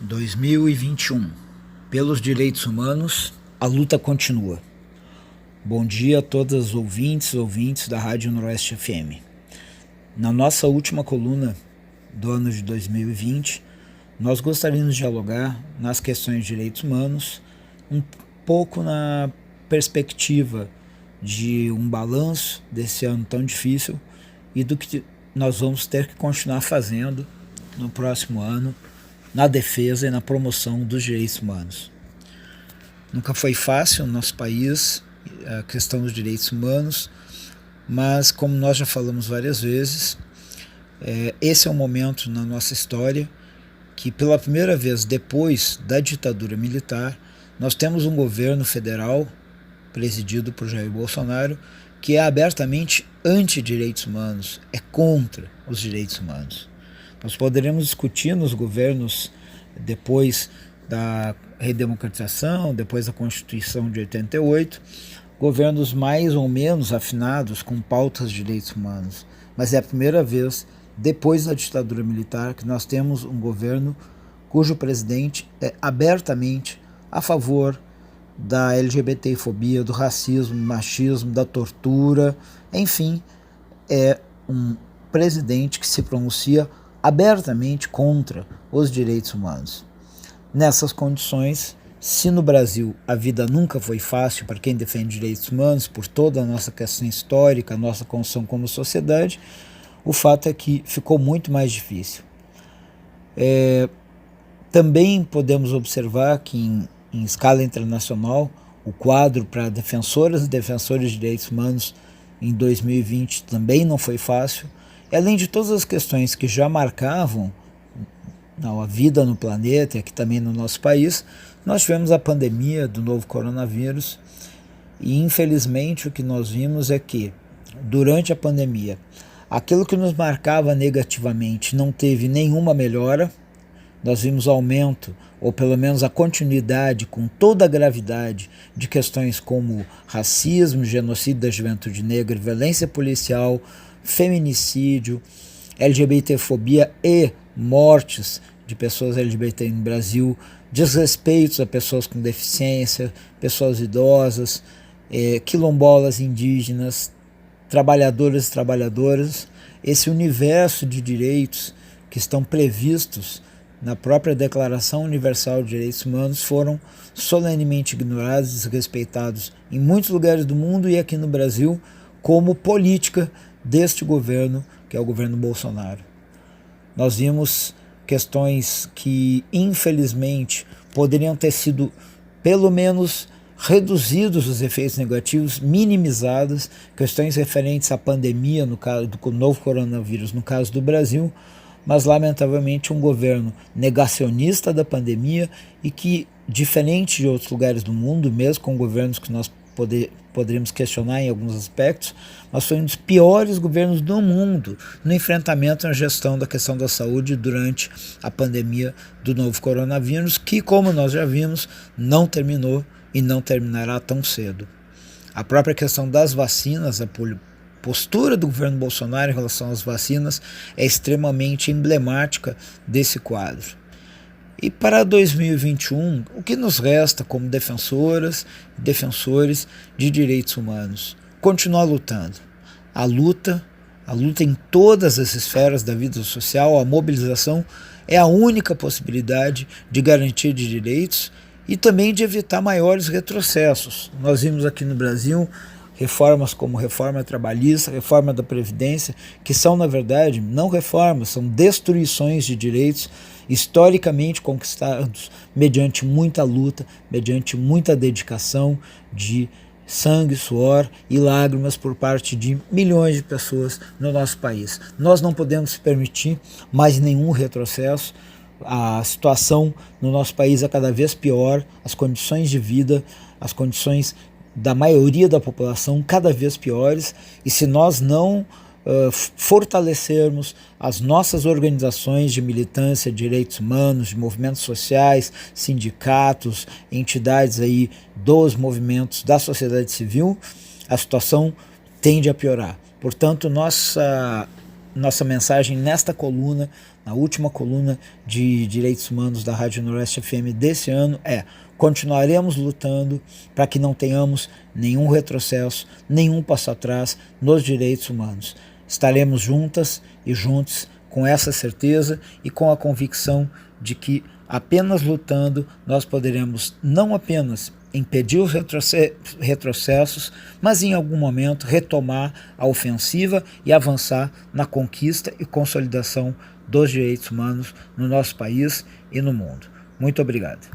2021. Pelos direitos humanos, a luta continua. Bom dia a todas as ouvintes da Rádio Noroeste FM. Na nossa última coluna do ano de 2020, nós gostaríamos de dialogar nas questões de direitos humanos, um pouco na perspectiva de um balanço desse ano tão difícil e do que nós vamos ter que continuar fazendo no próximo ano na defesa e na promoção dos direitos humanos. Nunca foi fácil no nosso país a questão dos direitos humanos, mas como nós já falamos várias vezes, esse é um momento na nossa história que pela primeira vez depois da ditadura militar, nós temos um governo federal presidido por Jair Bolsonaro que é abertamente anti-direitos humanos, é contra os direitos humanos. Nós poderemos discutir nos governos depois da redemocratização, depois da Constituição de 88, governos mais ou menos afinados com pautas de direitos humanos. Mas é a primeira vez, depois da ditadura militar, que nós temos um governo cujo presidente é abertamente a favor da LGBTfobia, do racismo, do machismo, da tortura, enfim, é um presidente que se pronuncia abertamente contra os direitos humanos. Nessas condições, se no Brasil a vida nunca foi fácil para quem defende direitos humanos, por toda a nossa questão histórica, a nossa construção como sociedade, o fato é que ficou muito mais difícil. Também podemos observar que em escala internacional, o quadro para defensoras e defensores de direitos humanos em 2020 também não foi fácil. Além de todas as questões que já marcavam a vida no planeta e aqui também no nosso país, nós tivemos a pandemia do novo coronavírus e infelizmente o que nós vimos é que durante a pandemia aquilo que nos marcava negativamente não teve nenhuma melhora. Nós vimos aumento, ou pelo menos a continuidade com toda a gravidade de questões como racismo, genocídio da juventude negra, violência policial, feminicídio, LGBTfobia e mortes de pessoas LGBT no Brasil, desrespeitos a pessoas com deficiência, pessoas idosas, quilombolas indígenas, trabalhadores e trabalhadoras. Esse universo de direitos que estão previstos na própria Declaração Universal de Direitos Humanos foram solenemente ignorados, desrespeitados em muitos lugares do mundo e aqui no Brasil como política deste governo, que é o governo Bolsonaro. Nós vimos questões que, infelizmente, poderiam ter sido, pelo menos, reduzidos os efeitos negativos, minimizados, questões referentes à pandemia, no caso do novo coronavírus, no caso do Brasil, mas, lamentavelmente, um governo negacionista da pandemia e que, diferente de outros lugares do mundo, mesmo com governos que nós poderíamos questionar em alguns aspectos, mas foi um dos piores governos do mundo no enfrentamento e na gestão da questão da saúde durante a pandemia do novo coronavírus, que, como nós já vimos, não terminou e não terminará tão cedo. A própria questão das vacinas, a postura do governo Bolsonaro em relação às vacinas é extremamente emblemática desse quadro. E para 2021, o que nos resta como defensoras e defensores de direitos humanos? Continuar lutando. A luta em todas as esferas da vida social, a mobilização é a única possibilidade de garantia de direitos e também de evitar maiores retrocessos. Nós vimos aqui no Brasil reformas como reforma trabalhista, reforma da Previdência, que são, na verdade, não reformas, são destruições de direitos historicamente conquistados mediante muita luta, mediante muita dedicação de sangue, suor e lágrimas por parte de milhões de pessoas no nosso país. Nós não podemos permitir mais nenhum retrocesso. A situação no nosso país é cada vez pior, as condições de vida, as condições da maioria da população cada vez piores, e se nós não fortalecermos as nossas organizações de militância, de direitos humanos, de movimentos sociais, sindicatos, entidades aí dos movimentos da sociedade civil, a situação tende a piorar. Portanto, nossa mensagem nesta coluna na última coluna de Direitos Humanos da Rádio Noroeste FM desse ano é: continuaremos lutando para que não tenhamos nenhum retrocesso, nenhum passo atrás nos direitos humanos. Estaremos juntas e juntos com essa certeza e com a convicção de que apenas lutando nós poderemos não apenas impedir os retrocessos, mas em algum momento retomar a ofensiva e avançar na conquista e consolidação dos direitos humanos no nosso país e no mundo. Muito obrigado.